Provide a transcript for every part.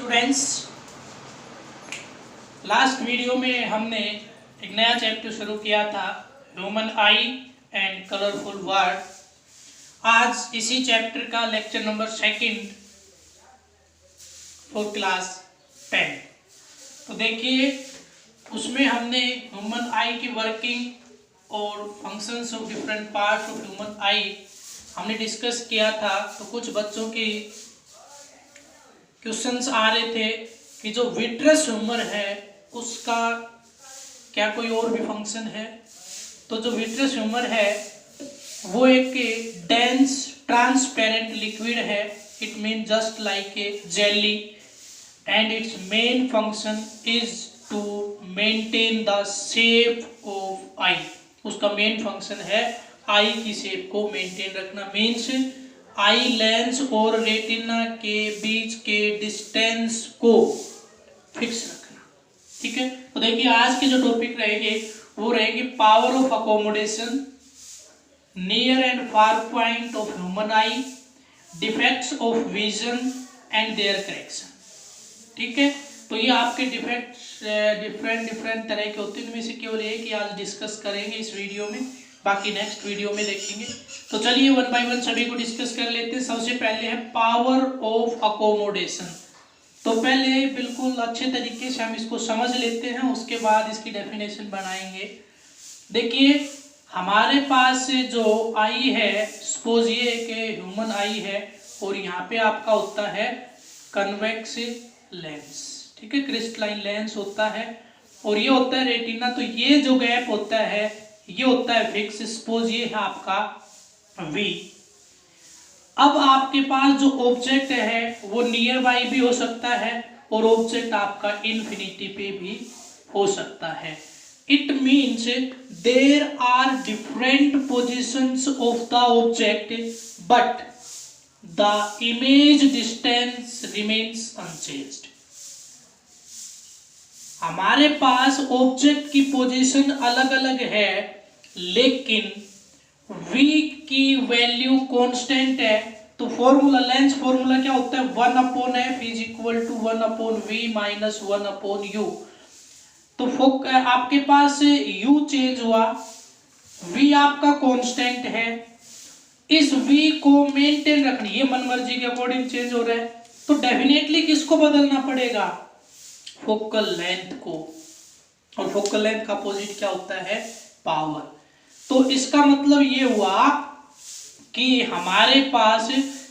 Students, last video में हमने एक नया चैप्टर शुरू किया था, human I and colourful word. आज इसी चैप्टर का लेक्चर नंबर 2 फॉर क्लास 10। तो देखिए, उसमें हमने ह्यूमन आई की वर्किंग और functions of different parts of human आई हमने डिस्कस किया था। तो कुछ बच्चों की क्वेश्चंस आ रहे थे कि जो विट्रस ह्यूमर है उसका क्या कोई और भी फंक्शन है। तो जो विट्रस ह्यूमर है वो एक डेंस ट्रांसपेरेंट लिक्विड है। It mean just like a jelly and its main function is to maintain the shape of eye. उसका मेन फंक्शन है आई की शेप को मेंटेन रखना, मीन्स आई लेंस और रेटिना के बीच के डिस्टेंस को फिक्स रखना। ठीक है, तो देखिए आज के जो टॉपिक रहेंगे वो रहेंगे power of accommodation, near and far point of human eye, defects of vision and their correction. ठीक है, तो ये आपके डिफेक्ट्स डिफरेंट तरह के होते हैं, उनमें से केवल एक ही आज डिस्कस करेंगे इस वीडियो में, बाकी नेक्स्ट वीडियो में देखेंगे। तो चलिए वन बाय वन सभी को डिस्कस कर लेते हैं। सबसे पहले है पावर ऑफ अकोमोडेशन। तो पहले बिल्कुल अच्छे तरीके से हम इसको समझ लेते हैं, उसके बाद इसकी डेफिनेशन बनाएंगे। देखिए, हमारे पास जो आई है, सपोज ये एक ह्यूमन आई है और यहाँ पे आपका होता है कन्वेक्स लेंस। ठीक है, क्रिस्टलाइन लेंस होता है और ये होता है रेटिना। तो ये जो गैप होता है ये होता है फिक्स। सपोज ये है आपका V। अब आपके पास जो ऑब्जेक्ट है वो नियर बाई भी हो सकता है और ऑब्जेक्ट आपका इन्फिनिटी पे भी हो सकता है। It means there are different positions of the object but the image distance remains unchanged. हमारे पास ऑब्जेक्ट की पोजीशन अलग अलग है लेकिन v की वैल्यू कांस्टेंट है। तो फॉर्मूला, लेंस फॉर्मूला क्या होता है, 1/f is equal to 1/v minus 1/u। तो आपके पास u चेंज हुआ, v आपका कांस्टेंट है। इस v को मेंटेन रखनी, ये मनमर्जी के अकॉर्डिंग चेंज हो रहा है, तो डेफिनेटली किसको बदलना पड़ेगा, फोकल लेंथ को। और फोकल लेंथ का अपोजिट क्या होता है, पावर। तो इसका मतलब ये हुआ कि हमारे पास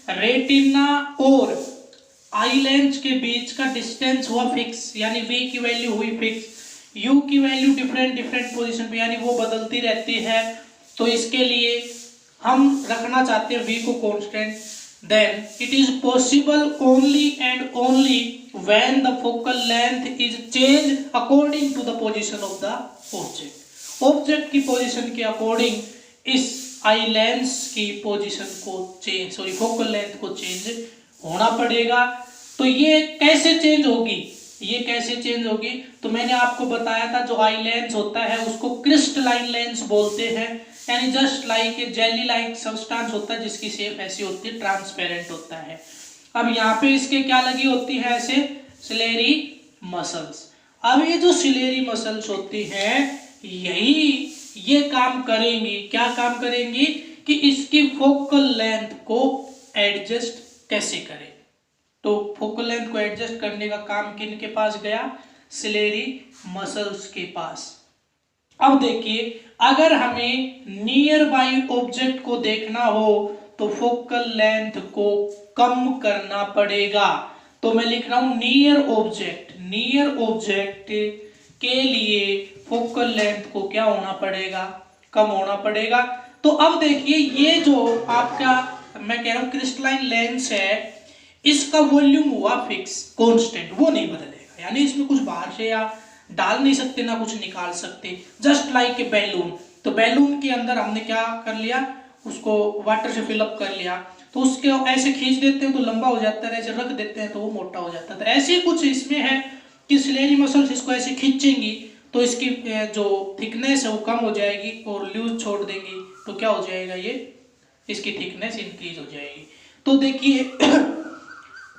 रेटिना और आई लेंस के बीच का डिस्टेंस हुआ फिक्स, यानी v की वैल्यू हुई फिक्स। u की वैल्यू डिफरेंट पोजीशन पे, यानी वो बदलती रहती है। तो इसके लिए हम रखना चाहते हैं v को constant. then it is possible only and only when the focal length is changed according to the position of the object। Object की पोजीशन के अकॉर्डिंग इस आई लेंस की पोजीशन को फोकल लेंथ को चेंज होना पड़ेगा। तो ये कैसे चेंज होगी, ये कैसे चेंज होगी, तो मैंने आपको बताया था जो आई लेंस होता है उसको क्रिस्टलाइन लेंस बोलते हैं, यानी just like jelly like substance होता है जिसकी शेप ऐसी होती है, ट्रांसपेरेंट होता है। अब यहाँ पे इसके क्या लगी होती है, ऐसे सिलेरी मसल्स। अब ये जो सिलेरी मसल्स होती हैं यही ये काम करेंगी, क्या काम करेंगी कि इसकी फोकल लेंथ को एडजस्ट कैसे करें। तो फोकल लेंथ को एडजस्ट करने का काम किन के पास गया, सिलेरी मसल्स के पास। अब देखिए, अगर हमें नियर बाई ऑब्जेक्ट को देखना हो तो फोकल लेंथ को कम करना पड़ेगा। तो मैं लिख रहा हूं नियर ऑब्जेक्ट के लिए फोकल लेंथ को क्या होना पड़ेगा, कम होना पड़ेगा। तो अब देखिए, ये जो आपका मैं कह रहा हूं क्रिस्टलाइन लेंस है, इसका वॉल्यूम हुआ फिक्स, कांस्टेंट, वो नहीं बदलेगा। यानी इसमें कुछ बाहर से या डाल नहीं सकते ना कुछ निकाल सकते, जस्ट लाइक ए बैलून। तो बैलून के अंदर हमने क्या कर लिया, उसको वाटर से फिलअप कर लिया, तो उसके ऐसे खींच देते हैं तो लंबा हो जाता है, ऐसे रख देते हैं तो वो मोटा हो जाता है। तो ऐसे कुछ इसमें है कि सिलेरी मसल्स इसको ऐसे खींचेंगी तो इसकी जो थिकनेस है वो कम हो जाएगी और लूज छोड़ देंगी तो क्या हो जाएगा, ये इसकी थिकनेस इंक्रीज हो जाएगी। तो देखिए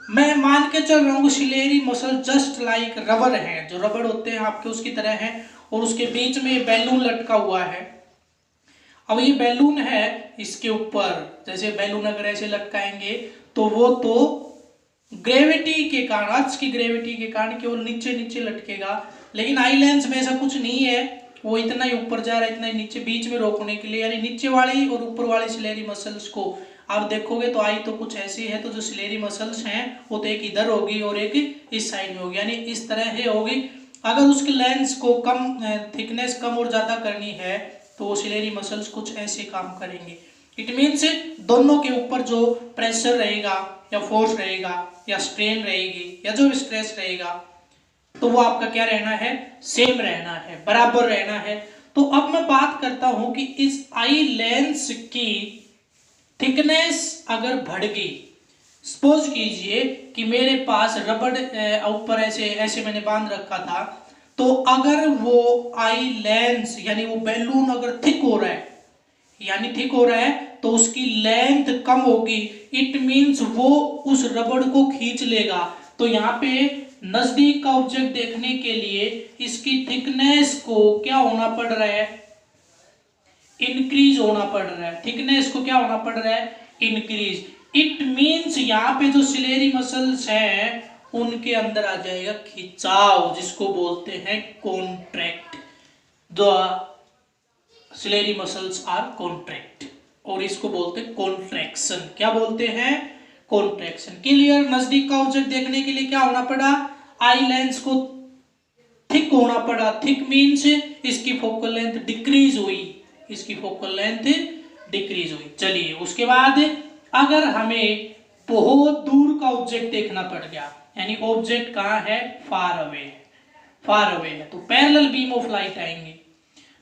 मैं मान के चल रहा हूँ ciliary muscle just like rubber है, जो रबर होते हैं आपके उसकी तरह है, और उसके बीच में बैलून लटका हुआ है। अब ये बैलून है, इसके ऊपर जैसे बैलून अगर ऐसे लटकाएंगे तो वो तो ग्रेविटी के कारण, अर्थ की ग्रेविटी के कारण केवल नीचे नीचे लटकेगा, लेकिन आई लेंस में ऐसा कुछ नहीं है, वो इतना ही ऊपर जा रहा है, इतना ही नीचे, बीच में रोकने के लिए, यानी नीचे वाली और ऊपर वाली सिलेरी मसल्स को आप देखोगे तो आई तो कुछ ऐसी है, तो जो सिलेरी मसल्स हैं वो तो एक इधर होगी और एक इस साइड में होगी, यानी इस तरह से होगी। अगर उसके लेंस को कम, थिकनेस कम और ज्यादा करनी है तो वो सिलेरी मसल्स कुछ ऐसे काम करेंगे। इट मीन्स दोनों के ऊपर जो प्रेशर रहेगा या फोर्स रहेगा या स्ट्रेन रहेगी या जो स्ट्रेस रहेगा तो वो आपका क्या रहना है, सेम रहना है, बराबर रहना है। तो अब मैं बात करता हूं कि इस आई लेंस की थिकनेस अगर बढ़ गई, सपोज कीजिए कि मेरे पास रबड़ ऊपर ऐसे ऐसे मैंने बांध रखा था, तो अगर वो आई लेंस यानी वो बैलून अगर थिक हो रहा है, यानी थिक हो रहा है तो उसकी लेंथ कम होगी, इट मींस वो उस रबड़ को खींच लेगा। तो यहाँ पे नजदीक का ऑब्जेक्ट देखने के लिए इसकी थिकनेस को क्या होना पड़ रहा है, इंक्रीज होना पड़ रहा है, थिकनेस को क्या होना पड़ रहा है, इंक्रीज। इट मींस यहाँ पे जो सिलेरी मसल्स हैं उनके अंदर आ जाएगा खिंचाव, जिसको बोलते हैं contract. The ciliary muscles are contract, और इसको बोलते हैं कॉन्ट्रैक्शन। क्या बोलते हैं, कॉन्ट्रैक्शन। क्लियर। नजदीक का ऑब्जेक्ट देखने के लिए क्या होना पड़ा, आई लेंस को थिक होना पड़ा। थिक मींस इसकी फोकल लेंथ डिक्रीज हुई, इसकी फोकल लेंथ डिक्रीज हुई। चलिए उसके बाद अगर हमें बहुत दूर का ऑब्जेक्ट देखना पड़ गया, यानी ऑब्जेक्ट कहाँ है, फार अवे, फार अवे है, तो पैरेलल बीम ऑफ लाइट आएंगे।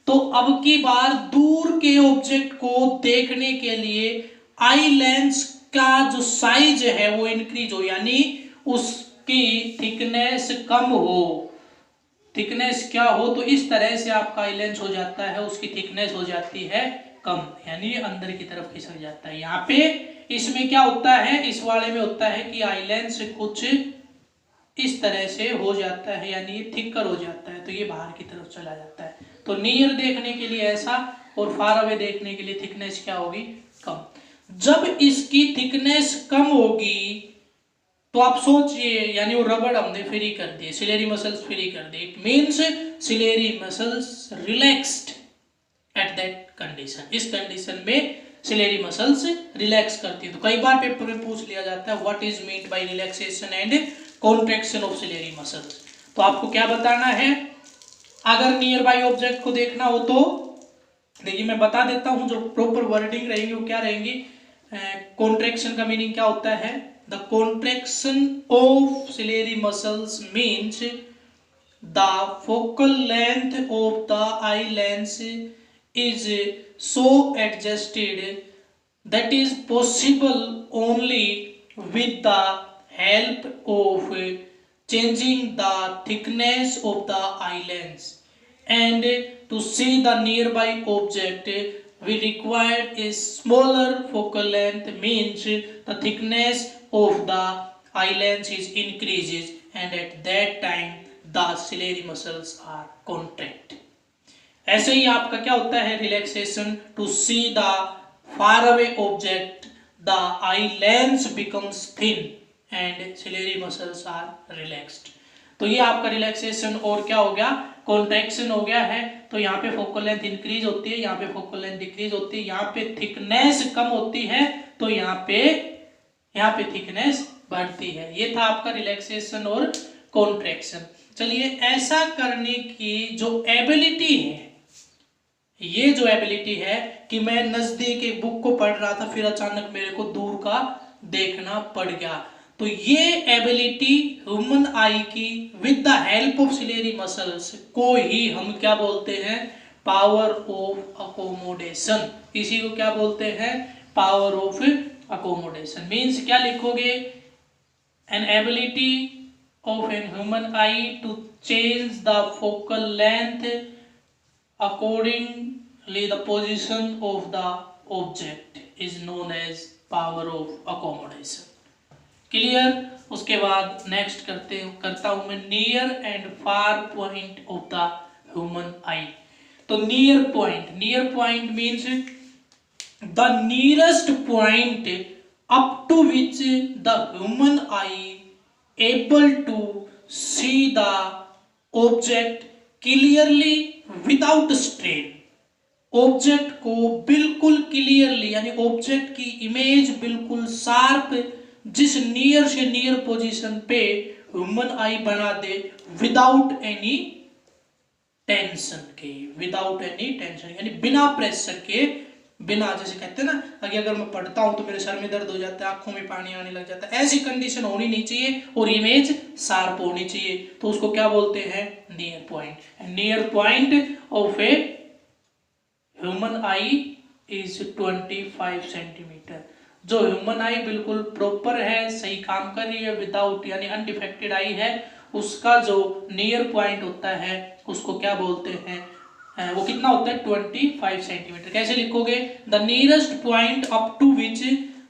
तो अब की बार दूर के ऑब्जेक्ट को देखने के लिए आई लेंस का जो साइज है वो इंक्रीज हो, यानी उसकी थिकनेस कम हो। थिकनेस क्या हो, तो इस तरह से आपका आई लेंस हो जाता है, उसकी थिकनेस हो जाती है कम, यानी अंदर की तरफ खिसक जाता है। यहाँ पे इसमें क्या होता है, इस वाले में होता है कि आई लेंस कुछ इस तरह से हो जाता है, यानी ये थिकर हो जाता है, तो ये बाहर की तरफ चला जाता है। तो नियर देखने के लिए ऐसा और फार अवे देखने के लिए थिकनेस क्या होगी, कम। जब इसकी थिकनेस कम होगी तो आप सोचिए, यानी वो रबड़ हमने फ्री कर दिए, सिलेरी मसल्स फ्री कर दिए, it means ciliary muscles relaxed at that condition. इस कंडीशन में सिलेरी मसल्स रिलैक्स करती है। तो कई बार पेपर में पूछ लिया जाता है what is meant by relaxation and contraction of ciliary muscles. तो आपको क्या बताना है, अगर नियर बाय ऑब्जेक्ट को देखना हो तो देखिए मैं बता देता हूं, जो प्रॉपर वर्डिंग रहेंगी वो क्या रहेंगी। कॉन्ट्रैक्शन का मीनिंग क्या होता है, the contraction of ciliary muscles means the focal length of the eye lens is so adjusted that is possible only with the help of changing the thickness of the eye lens, and to see the nearby object we require a smaller focal length, means the thickness of the eye lens is increases, and at that time the ciliary muscles are contract. ऐसे ही आपका क्या होता है, relaxation to see the far away object the eye lens becomes thin and ciliary muscles are relaxed. तो ये आपका relaxation और क्या हो गया, कॉन्ट्रैक्शन हो गया है। तो यहाँ पे फोकल लेंथ इंक्रीज होती है, यहाँ पे फोकल लेंथ डिक्रीज होती है, यहाँ पे थिकनेस कम होती है तो यहाँ पे थिकनेस बढ़ती है। ये था आपका रिलैक्सेशन और कॉन्ट्रैक्शन। चलिए ऐसा करने की जो एबिलिटी है, ये जो एबिलिटी है कि मैं नजदीक एक बुक को पढ़ रहा था फिर अचानक मेरे को दूर का देखना पड़ गया, तो ये एबिलिटी ह्यूमन आई की with the help of ciliary muscles को ही हम क्या बोलते हैं, पावर ऑफ अकोमोडेशन। इसी को क्या बोलते हैं, पावर ऑफ अकोमोडेशन। मीन्स क्या लिखोगे, an ability of an human eye to change the focal length accordingly the position of the object is known as power of accommodation. Clear. उसके बाद next करता हूं मैं near and far point of the human eye. तो near point means the nearest point up to which the human eye able to see the object clearly without strain। Object को बिल्कुल clearly यानी object की image बिल्कुल sharp जिस near से near position पे human आई बना दे विदाउट एनी टेंशन यानी बिना प्रेशर के, बिना, जैसे कहते हैं ना कि अगर मैं पढ़ता हूं तो मेरे सर में दर्द हो जाता है, आंखों में पानी आने लग जाता है, ऐसी कंडीशन होनी नहीं चाहिए और इमेज शार्प होनी चाहिए। तो उसको क्या बोलते हैं? Near point. Near point of a human eye is 25 centimetre. जो ह्यूमन आई बिल्कुल प्रॉपर है, सही काम कर रही है, विदाउट यानी अनडिफेक्टेड आई है, उसका जो नियर पॉइंट होता है उसको क्या बोलते हैं? वो कितना होता है? 25 सेंटीमीटर। कैसे लिखोगे? The nearest point up to which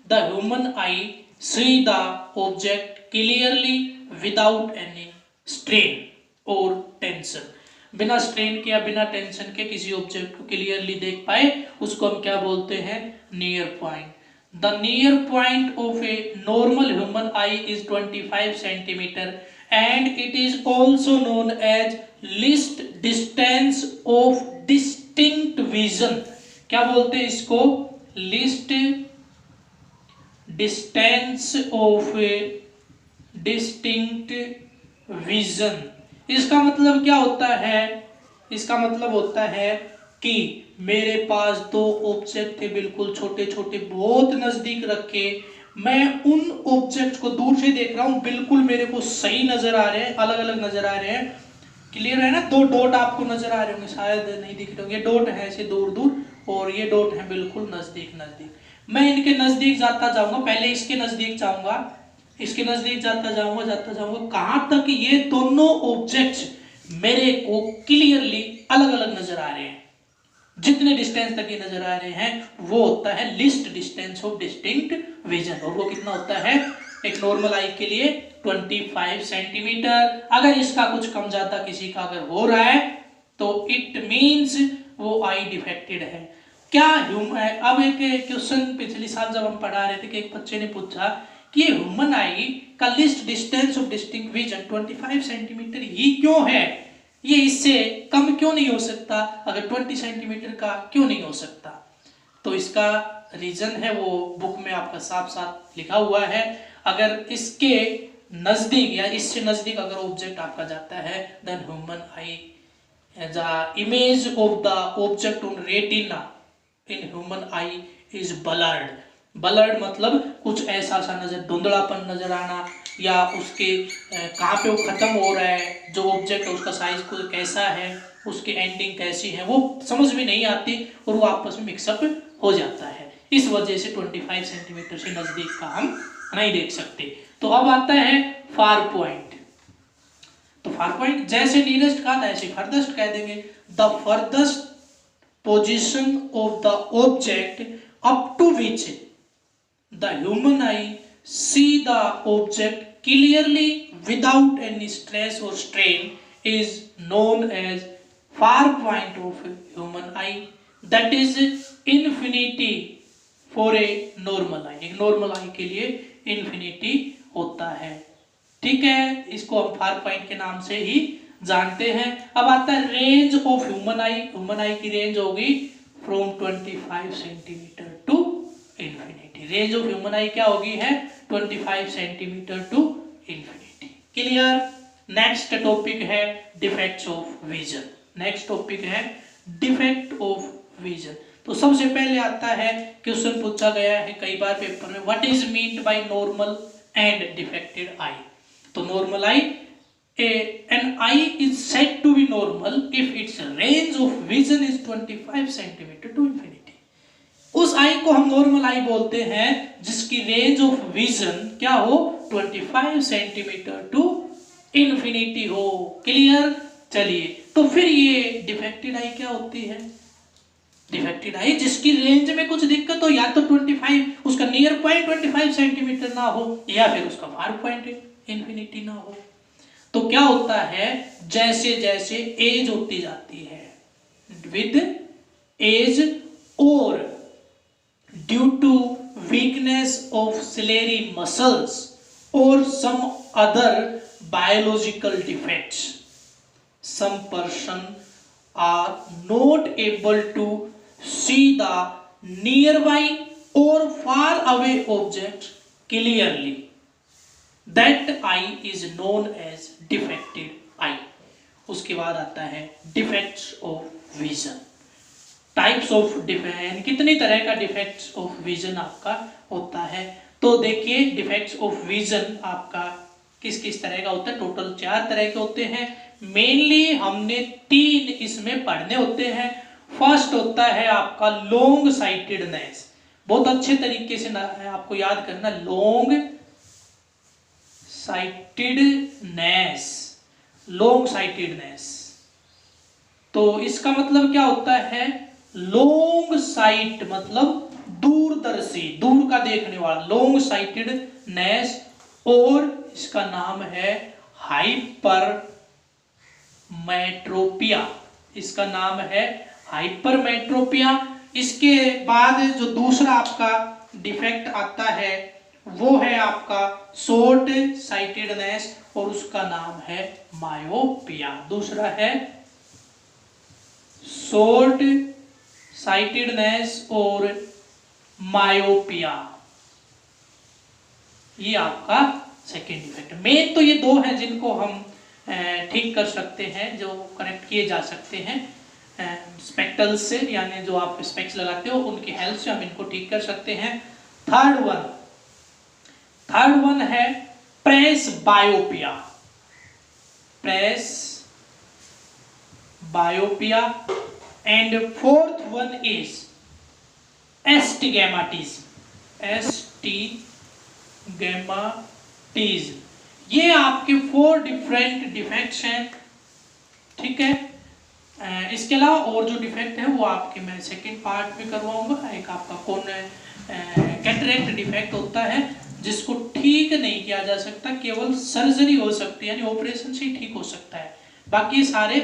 the human eye see the object clearly without any strain और टेंशन। बिना स्ट्रेन के या बिना टेंशन के किसी ऑब्जेक्ट को क्लियरली देख पाए उसको हम क्या बोलते हैं? Near point. The near point of a normal human eye is 25 centimetre and it is also known as least distance of distinct vision। क्या बोलते हैं इसको? least distance of distinct vision। इसका मतलब क्या होता है? इसका मतलब होता है कि मेरे पास दो ऑब्जेक्ट थे बिल्कुल छोटे छोटे, बहुत नजदीक रखे, मैं उन ऑब्जेक्ट को दूर से देख रहा हूं, बिल्कुल मेरे को सही नजर आ रहे हैं, अलग अलग नजर आ रहे हैं। क्लियर है ना? दो डॉट आपको नजर आ रहे होंगे, शायद नहीं दिख रहे होंगे। डॉट है ऐसे दूर दूर और ये डॉट है बिल्कुल नजदीक नजदीक। मैं इनके नजदीक जाता जाऊंगा, पहले इसके नजदीक जाऊंगा, इसके नजदीक जाता जाऊंगा, कहां तक ये दोनों ऑब्जेक्ट्स मेरे को क्लियरली अलग अलग नजर आ रहे हैं। जितने डिस्टेंस तक ये नजर आ रहे हैं वो होता है list distance of distinct vision. और वो कितना होता है एक नॉर्मल आई के लिए? 25 सेंटीमीटर। अगर इसका कुछ कम ज्यादा किसी का अगर हो रहा है तो इट मींस वो आई डिफेक्टेड है। क्या अब एक क्वेश्चन पिछले साल जब हम पढ़ा रहे थे कि एक बच्चे ने पूछा कि ये ह्यूमन आई का least distance of distinct vision 25 centimetre ही क्यों है, ये इससे कम क्यों नहीं हो सकता, अगर 20 सेंटीमीटर का क्यों नहीं हो सकता? तो इसका रीजन है वो बुक में आपका साफ साफ लिखा हुआ है। अगर इसके नजदीक या इससे नजदीक अगर ऑब्जेक्ट आपका जाता है then human eye the image of the object on retina in human eye is blurred. Blurred मतलब कुछ ऐसा सा नजर, धुंधलापन नजर आना, या उसके कहाँ पे वो खत्म हो रहा है, जो ऑब्जेक्ट है उसका साइज को कैसा है, उसकी एंडिंग कैसी है, वो समझ में नहीं आती और वो आपस में मिक्सअप हो जाता है। इस वजह से 25 सेंटीमीटर से नजदीक का हम नहीं देख सकते। तो अब आता है फार पॉइंट। तो फार पॉइंट जैसे नियरेस्ट कहा था ऐसे फर्दस्ट कह देंगे। The farthest position of the object up to which the human eye see the object clearly without any stress or strain is known as far point of human eye, that is infinity for a normal eye। एक normal eye के लिए infinity होता है, ठीक है। इसको हम far point के नाम से ही जानते हैं। अब आता है range of human eye. Human eye की रेंज होगी from 25 centimetre to infinity. Range of human eye क्या होगी है? 25 centimetre to infinity. Clear. Next topic है defects of vision. Next topic है डिफेक्ट ऑफ विजन। तो सबसे पहले आता है, क्वेश्चन पूछा गया है कई बार पेपर में, what is meant by normal and defected eye. तो normal eye, an eye is said to be normal if its range of vision is 25 centimetre to infinity। उस आई को हम नॉर्मल आई बोलते हैं जिसकी रेंज ऑफ विजन क्या हो? 25 सेंटीमीटर टू इंफिनिटी हो। क्लियर। चलिए, तो फिर ये डिफेक्टेड आई क्या होती है? डिफेक्टेड आई जिसकी रेंज में कुछ दिक्कत हो, या तो 25 उसका नियर पॉइंट 25 सेंटीमीटर ना हो, या फिर उसका फार पॉइंट इंफिनिटी ना हो। तो क्या होता है, जैसे जैसे एज होती जाती है, विद एज और due to weakness of ciliary muscles और some other biological defects, some person are not able to see the nearby or far away object clearly. That eye is known as defective eye. उसके बाद आता है defects of vision. Types of defect, कितनी तरह का defects of vision आपका होता है। तो देखिए defects of vision आपका किस किस तरह का होता है, टोटल 4 तरह के होते हैं। मेनली हमने 3 इसमें पढ़ने होते हैं। फर्स्ट होता है आपका लॉन्ग साइटेडनेस, बहुत अच्छे तरीके से आपको याद करना, लॉन्ग साइटेडनेस, लॉन्ग साइटेडनेस। तो इसका मतलब क्या होता है, लॉन्ग साइट मतलब दूरदर्शी, दूर का देखने वाला, लॉन्ग साइटेडनेस। और इसका नाम है हाइपरमेट्रोपिया, इसका नाम है हाइपरमेट्रोपिया। इसके बाद जो दूसरा आपका डिफेक्ट आता है वो है आपका शॉर्ट साइटेडनेस और उसका नाम है मायोपिया। दूसरा है शॉर्ट साइटेडनेस और मायोपिया, ये आपका सेकेंड डिफेक्ट। मेन तो ये 2 हैं जिनको हम ठीक कर सकते हैं, जो कनेक्ट किए जा सकते हैं स्पेक्टल्स से, यानी जो आप स्पेक्स लगाते हो उनकी हेल्प से हम इनको ठीक कर सकते हैं। थर्ड वन है presbyopia, presbyopia. And fourth one is astigmatism, astigmatism. ये आपके 4 डिफरेंट डिफेक्ट्स हैं, ठीक है। इसके अलावा और जो डिफेक्ट है वो आपके मैं सेकंड पार्ट में करवाऊंगा। एक आपका कौन कैटरेक्ट डिफेक्ट होता है जिसको ठीक नहीं किया जा सकता, केवल सर्जरी हो सकती है, यानी ऑपरेशन से ही ठीक हो सकता है। बाकी सारे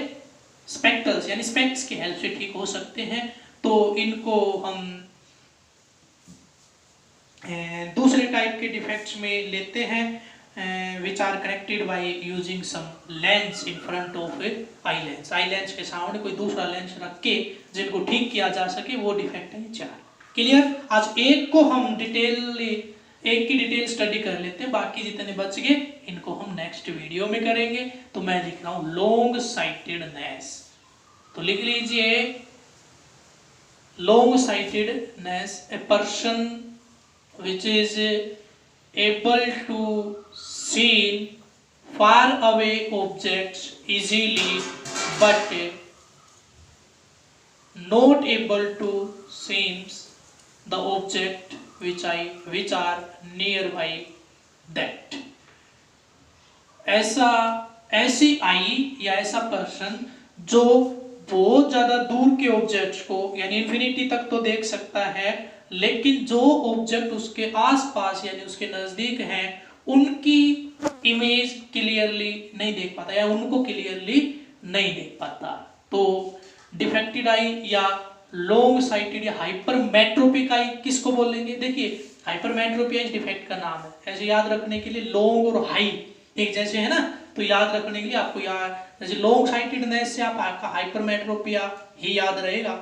स्पेक्टल्स यानी स्पेक्स की हेल्प से ठीक हो सकते हैं। तो इनको हम दूसरे टाइप के डिफेक्ट्स में लेते हैं, which are corrected by using some lens in front of eye lens. Eye lens के सामने कोई दूसरा लेंस रख के जिनको ठीक किया जा सके, वो डिफेक्ट है 4। क्लियर। आज एक को हम एक की डिटेल स्टडी कर लेते हैं, बाकी जितने बच गए इनको हम नेक्स्ट वीडियो में करेंगे। तो मैं लिख रहा हूं लॉन्ग साइटेडनेस, तो लिख लीजिए long sightedness, a person which is able to see far away objects easily but not able to see the object which are nearby that। ऐसी आई या ऐसा पर्सन जो बहुत ज्यादा दूर के ऑब्जेक्ट्स को यानी इंफिनिटी तक तो देख सकता है, लेकिन जो ऑब्जेक्ट उसके आसपास यानी उसके नजदीक हैं उनकी इमेज क्लियरली नहीं देख पाता या उनको क्लियरली नहीं देख पाता। तो डिफेक्टेड आई या लॉन्ग साइटेड या हाइपरमेट्रोपिक आई किसको बोलेंगे? देखिए हाइपरमेट्रोपिया इस डिफेक्ट का नाम है। ऐसे याद रखने के लिए लॉन्ग और हाई एक जैसे है ना, तो याद रखने के लिए आपको जैसे लॉन्ग साइटेडनेस से आपका हाइपरमेट्रोपिया ही याद रहेगा।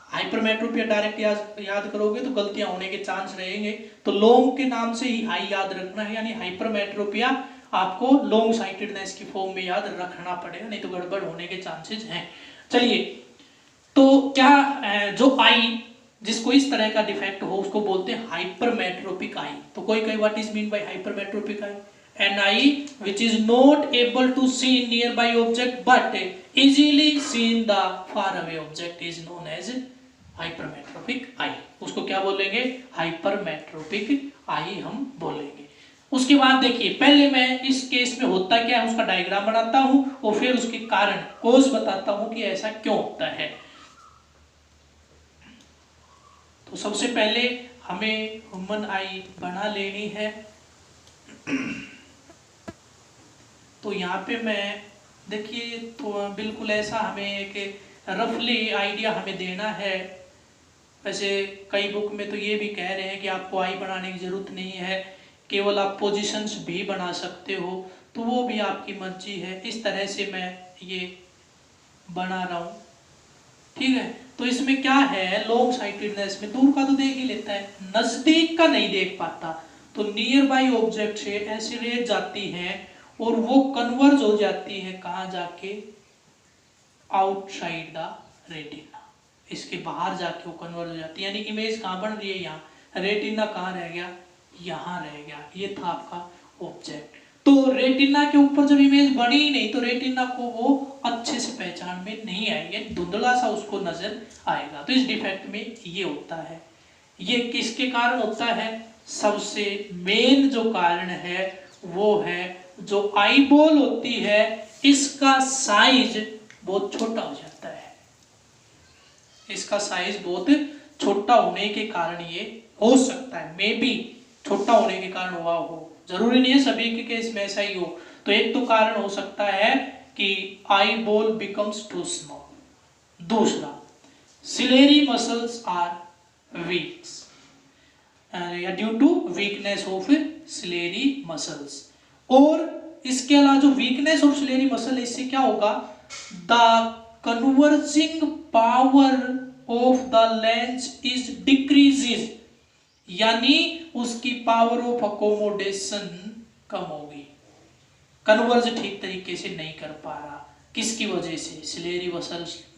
हाइपरमेट्रोपिया डायरेक्ट याद करोगे तो गलतियां होने के चांस रहेंगे। तो लॉन्ग के नाम से ही हाई याद रखना है, यानी हाइपरमेट्रोपिया आपको लॉन्ग साइटेडनेस की फॉर्म में याद रखना पड़ेगा, नहीं तो गड़बड़ होने के चांसेस हैं। चलिए, तो क्या जो आई जिसको इस तरह का डिफेक्ट हो उसको बोलते हैं हाइपरमेट्रोपिक आई। तो कोई what is mean by hypermetropic I? An eye which is not able to see nearby object but easily seen the far away object is known as hypermetropic eye। उसको क्या बोलेंगे? हाइपरमेट्रोपिक आई हम बोलेंगे। उसके बाद देखिए, पहले मैं इस केस में होता क्या है उसका डायग्राम बनाता हूं और फिर उसके कारण कोज बताता हूं कि ऐसा क्यों होता है। तो सबसे पहले हमें ह्यूमन आई बना लेनी है। तो यहाँ पे मैं देखिए तो बिल्कुल ऐसा हमें एक रफली आइडिया हमें देना है। वैसे कई बुक में तो ये भी कह रहे हैं कि आपको आई बनाने की ज़रूरत नहीं है, केवल आप पोजीशंस भी बना सकते हो, तो वो भी आपकी मर्जी है। इस तरह से मैं ये बना रहा हूँ, ठीक है। तो इसमें क्या है, लॉन्ग साइटेडनेस में दूर का तो देख ही लेता है, नज़दीक का नहीं देख पाता। तो नियर बाई ऑब्जेक्ट से ऐसी रेज जाती हैं और वो कन्वर्ज हो जाती है कहाँ जाके, आउटसाइड द रेटिना, इसके बाहर जाके वो कन्वर्ज हो जाती है। यानी इमेज कहाँ बन रही है, यहाँ, रेटिना कहाँ रह गया, यहाँ रह गया। ये था आपका ऑब्जेक्ट। तो रेटिना के ऊपर जब इमेज बनी ही नहीं तो रेटिना को वो अच्छे से पहचान में नहीं आएगी, धुंधला सा उसको नजर आएगा। तो इस डिफेक्ट में ये होता है। ये किसके कारण होता है, सबसे मेन जो कारण है वो है जो आई बॉल होती है, इसका साइज बहुत छोटा हो जाता है। इसका साइज बहुत छोटा होने के कारण ये हो सकता है, मे बी छोटा होने के कारण हुआ हो, जरूरी नहीं है सभी के केस में ऐसा ही हो। तो एक तो कारण हो सकता है कि eyeball becomes too small. दूसरा, सिलेरी मसल्स आर वीक या due to weakness of ciliary muscles. और इसके अलावा जो वीकनेस ऑफ सिलेरी मसल है, इससे क्या होगा, the converging power of the lens is decreases, यानी उसकी पावर ऑफ अकोमोडेशन कम होगी, कन्वर्ज ठीक तरीके से नहीं कर पा रहा। किसकी वजह से, सिलेरी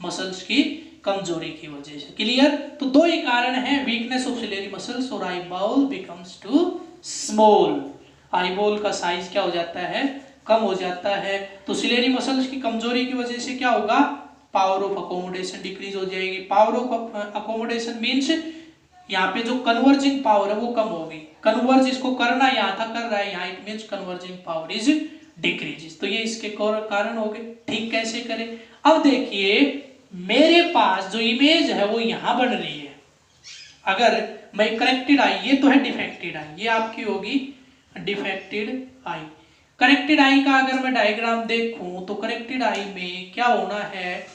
मसल्स की कमजोरी की वजह से। क्लियर। तो दो ही कारण है, वीकनेस ऑफ सिलेरी मसल्स और eyeball becomes too small. Eyeball का साइज क्या हो जाता है, कम हो जाता है। तो सिलेरी मसल्स की कमजोरी की वजह से क्या होगा, पावर ऑफ अकोमोडेशन डिक्रीज हो जाएगी। पावर ऑफ अकोमोडेशन मीन्स यहाँ पे जो कन्वर्जिंग पावर है वो कम होगी। कन्वर्ज इसको करना यहाँ था, कर रहा है यहाँ, it means converging power is decreases. तो ये इसके कारण हो गए। ठीक कैसे करें, अब देखिए मेरे पास जो इमेज है वो यहाँ बन रही है। अगर मैं करेक्टेड आई, ये तो है डिफेक्टेड आई, ये आपकी होगी डिफेक्टेड आई। करेक्टेड आई का अगर मैं डायग्राम देखूं तो करेक्टेड आई में क्या होना है,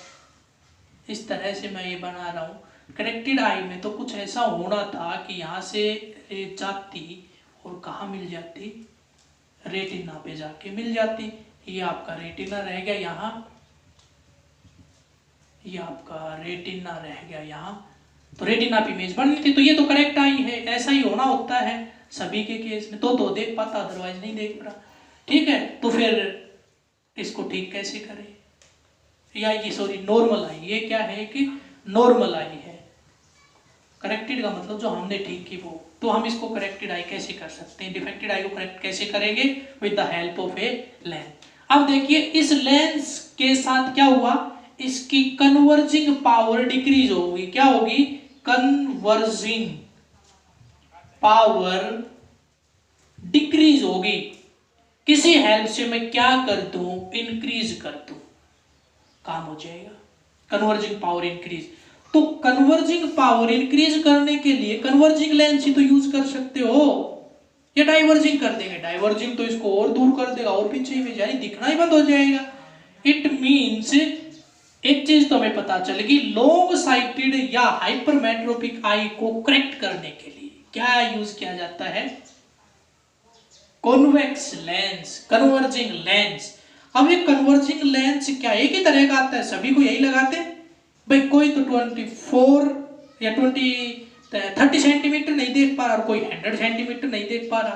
इस तरह से मैं ये बना रहा हूँ। करेक्टेड आई में तो कुछ ऐसा होना था कि यहाँ से रेज जाती और कहाँ मिल जाती, रेटिना पे जाके मिल जाती। ये आपका रेटिना रह गया यहाँ, ये आपका रेटिना रह गया यहाँ, तो रेटिना पे इमेज बननी थी। तो ये तो करेक्ट आई है, ऐसा ही होना होता है सभी के केस में। तो देख पाता, अदरवाइज नहीं देख रहा। ठीक है, तो फिर इसको ठीक कैसे करें, या ये सॉरी नॉर्मल आई, ये क्या है कि नॉर्मल आई है। करेक्टेड का मतलब जो हमने ठीक की वो, तो हम इसको करेक्टेड आई कैसे कर सकते हैं, डिफेक्टेड आई को करेक्ट कैसे करेंगे, with the help of a lens. अब देखिए इस लेंस के साथ क्या हुआ, इसकी कन्वर्जिंग पावर डिक्रीज होगी। क्या होगी, कन्वर्जिंग पावर डिक्रीज होगी। किसी हेल्प से मैं क्या कर दूं, इंक्रीज कर दूं, काम हो जाएगा, कन्वर्जिंग पावर इंक्रीज। तो कन्वर्जिंग पावर इंक्रीज करने के लिए कन्वर्जिंग लेंस ही तो यूज कर सकते हो, या डाइवर्जिंग कर देंगे, डाइवर्जिंग तो इसको और दूर कर देगा और पीछे में जाए, दिखना ही बंद हो जाएगा। इट मीन्स एक चीज तो हमें पता चलेगी, लॉन्ग साइटेड या हाइपरमेट्रोपिक आई को करेक्ट करने के लिए क्या यूज किया जाता है, कॉन्वेक्स लेंस, कन्वर्जिंग लेंस। अब ये कन्वर्जिंग लेंस क्या एक ही तरह का आता है, सभी को यही लगाते हैं भाई। कोई तो 24 या 30 सेंटीमीटर नहीं देख पा रहा, और कोई 100 सेंटीमीटर नहीं देख पा रहा,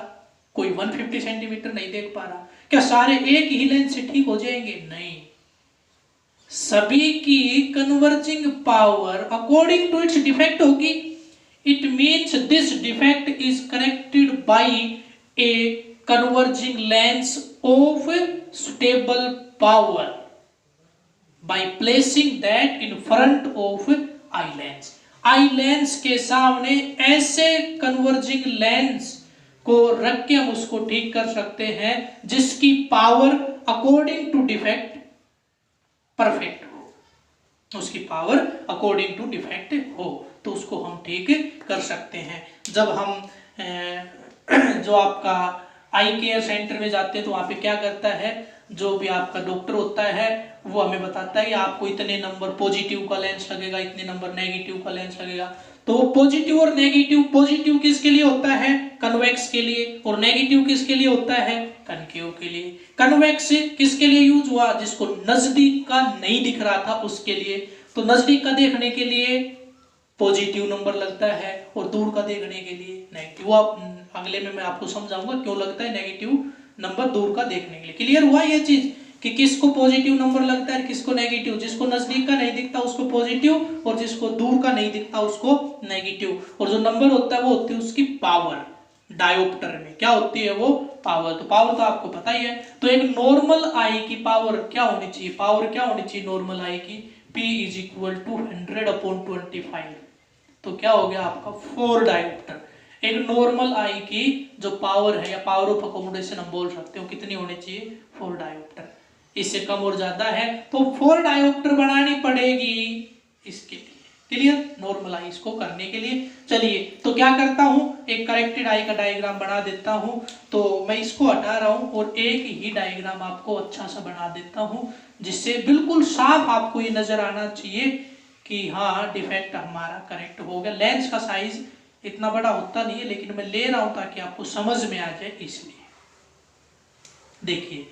कोई 150 सेंटीमीटर नहीं देख पा रहा। क्या सारे एक ही लेंस से ठीक हो जाएंगे, नहीं। सभी की converging power according to its defect होगी। It means this defect is corrected by a converging lens of suitable power by placing that in front of eye lens। Eye lens के सामने ऐसे कन्वर्जिंग लेंस को रख के हम उसको ठीक कर सकते हैं जिसकी power according to defect perfect हो, उसकी पावर अकॉर्डिंग टू डिफेक्ट हो। तो उसको हम ठीक कर सकते हैं। जब हम जो आपका आई केयर सेंटर में जाते हैं तो वहाँ पे क्या करता है, जो भी आपका डॉक्टर होता है वो हमें बताता है कि आपको इतने नंबर पॉजिटिव का लेंस लगेगा, इतने नंबर नेगेटिव का लेंस लगेगा। तो पॉजिटिव और नेगेटिव, पॉजिटिव किसके लिए होता है, कन्वेक्स के लिए, और नेगेटिव किसके लिए होता है, कनकेव के लिए। कन्वेक्स किसके लिए यूज हुआ, जिसको नजदीक का नहीं दिख रहा था उसके लिए। तो नजदीक का देखने के लिए पॉजिटिव नंबर लगता है और दूर का देखने के लिए नेगेटिव। आप अगले में मैं आपको समझाऊंगा क्यों लगता है नेगेटिव नंबर दूर का देखने के लिए। क्लियर हुआ ये चीज कि किसको पॉजिटिव नंबर लगता है, किसको नेगेटिव। जिसको नजदीक का नहीं दिखता उसको पॉजिटिव, और जिसको दूर का नहीं दिखता उसको नेगेटिव। और जो नंबर होता है वो होती है उसकी पावर। डायोप्टर में क्या होती है वो, पावर। तो पावर तो आपको पता ही है। तो एक नॉर्मल आई की पावर क्या होनी चाहिए, पावर क्या होनी चाहिए नॉर्मल आई की, P इज इक्वल टू 100/25। तो क्या हो गया आपका 4 डायोप्टर। एक नॉर्मल आई की जो पावर है या पावर ऑफ अकोमोडेशन हम बोल सकते हो कितनी होनी चाहिए, 4 डायोप्टर। इससे कम और ज्यादा है तो 4 डायोप्टर बनानी पड़ेगी इसके लिए। क्लियर, नॉर्मल आई इसको करने के लिए। चलिए तो क्या करता हूं, एक करेक्टेड आई का डायग्राम बना देता हूं। तो मैं इसको हटा रहा हूं और एक ही डायग्राम आपको अच्छा सा बना देता हूं, जिससे बिल्कुल साफ आपको ये नजर आना चाहिए कि हाँ डिफेक्ट हमारा करेक्ट हो गया। लेंस का साइज इतना बड़ा होता नहीं है, लेकिन मैं ले रहा हूं ताकि आपको समझ में आ जाए इसलिए। देखिए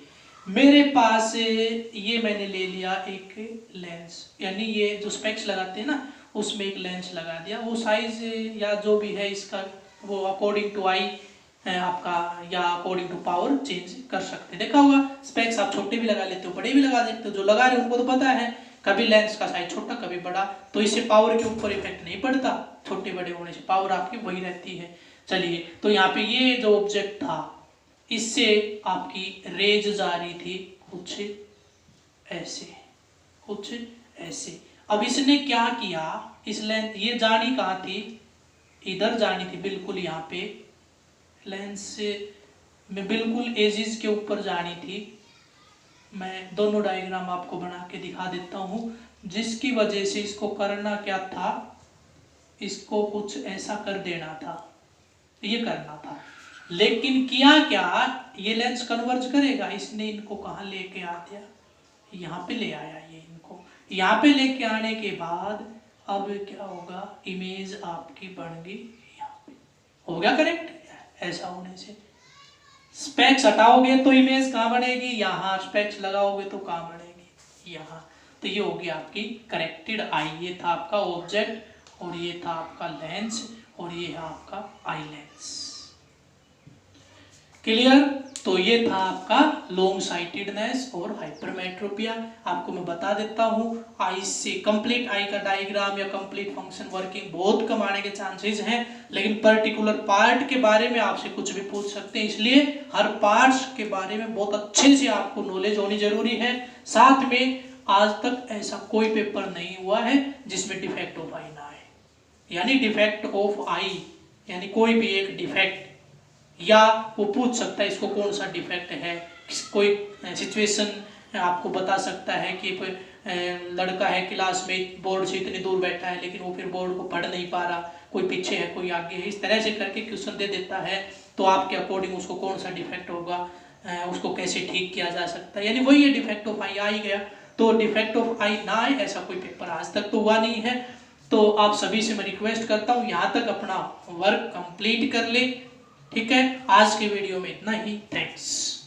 मेरे पास ये मैंने ले लिया एक लेंस, यानी ये जो स्पेक्स लगाते हैं ना उसमें एक लेंस लगा दिया। वो साइज या जो भी है इसका वो अकॉर्डिंग टू आई आपका या अकॉर्डिंग टू पावर चेंज कर सकते हैं। देखा होगा स्पेक्स आप छोटे भी लगा लेते हो बड़े भी लगा देते हो, जो लगा रहे हो उनको तो पता है कभी लेंस का साइज छोटा कभी बड़ा, तो इससे पावर के ऊपर इफेक्ट नहीं पड़ता। छोटे बड़े होने से पावर आपकी वही रहती है। चलिए तो यहाँ पे ये जो ऑब्जेक्ट था इससे आपकी रेज जा रही थी कुछ ऐसे कुछ ऐसे। अब इसने क्या किया, इस लेंस ये जानी कहाँ थी, इधर जानी थी बिल्कुल यहाँ पे लेंस से में बिल्कुल एजिस के ऊपर जानी थी। मैं दोनों डायग्राम आपको बना के दिखा देता हूँ, जिसकी वजह से इसको करना क्या था, इसको कुछ ऐसा कर देना था, ये करना था। लेकिन किया क्या, ये लेंस कन्वर्ज करेगा, इसने इनको कहाँ लेके आ दिया, यहाँ पे ले आया। ये इनको यहाँ पे लेके आने के बाद अब क्या होगा, इमेज आपकी बन गई यहाँ पे, हो गया करेक्ट। ऐसा होने से स्पेक्स हटाओगे तो इमेज कहाँ बनेगी, यहाँ। स्पेक्स लगाओगे तो कहाँ बनेगी, यहाँ। तो ये होगी आपकी करेक्टेड आई। ये था आपका ऑब्जेक्ट और ये था आपका लेंस और ये है आपका आई लेंस। क्लियर। तो ये था आपका लॉन्ग साइटेडनेस और हाइपरमेट्रोपिया। आपको मैं बता देता हूँ आई से कंप्लीट आई का डायग्राम या कंप्लीट फंक्शन वर्किंग बहुत कम आने के चांसेस हैं, लेकिन पर्टिकुलर पार्ट के बारे में आपसे कुछ भी पूछ सकते हैं। इसलिए हर पार्ट्स के बारे में बहुत अच्छे से आपको नॉलेज होनी जरूरी है। साथ में आज तक ऐसा कोई पेपर नहीं हुआ है जिसमें डिफेक्ट ऑफ आई ना आए, यानी डिफेक्ट ऑफ आई यानी कोई भी एक डिफेक्ट, या वो पूछ सकता है इसको कौन सा डिफेक्ट है। कोई सिचुएशन आपको बता सकता है कि लड़का है क्लास में बोर्ड से इतनी दूर बैठा है लेकिन वो फिर बोर्ड को पढ़ नहीं पा रहा, कोई पीछे है कोई आगे है, इस तरह से करके क्वेश्चन दे देता है। तो आपके अकॉर्डिंग उसको कौन सा डिफेक्ट होगा, उसको कैसे ठीक किया जा सकता है, यानी वही है डिफेक्ट ऑफ आई। आ ही गया तो डिफेक्ट ऑफ आई ना आए ऐसा कोई पेपर आज तक तो हुआ नहीं है। तो आप सभी से मैं रिक्वेस्ट करता हूँ यहाँ तक अपना वर्क कंप्लीट कर ले। ठीक है, आज के वीडियो में इतना ही। थैंक्स।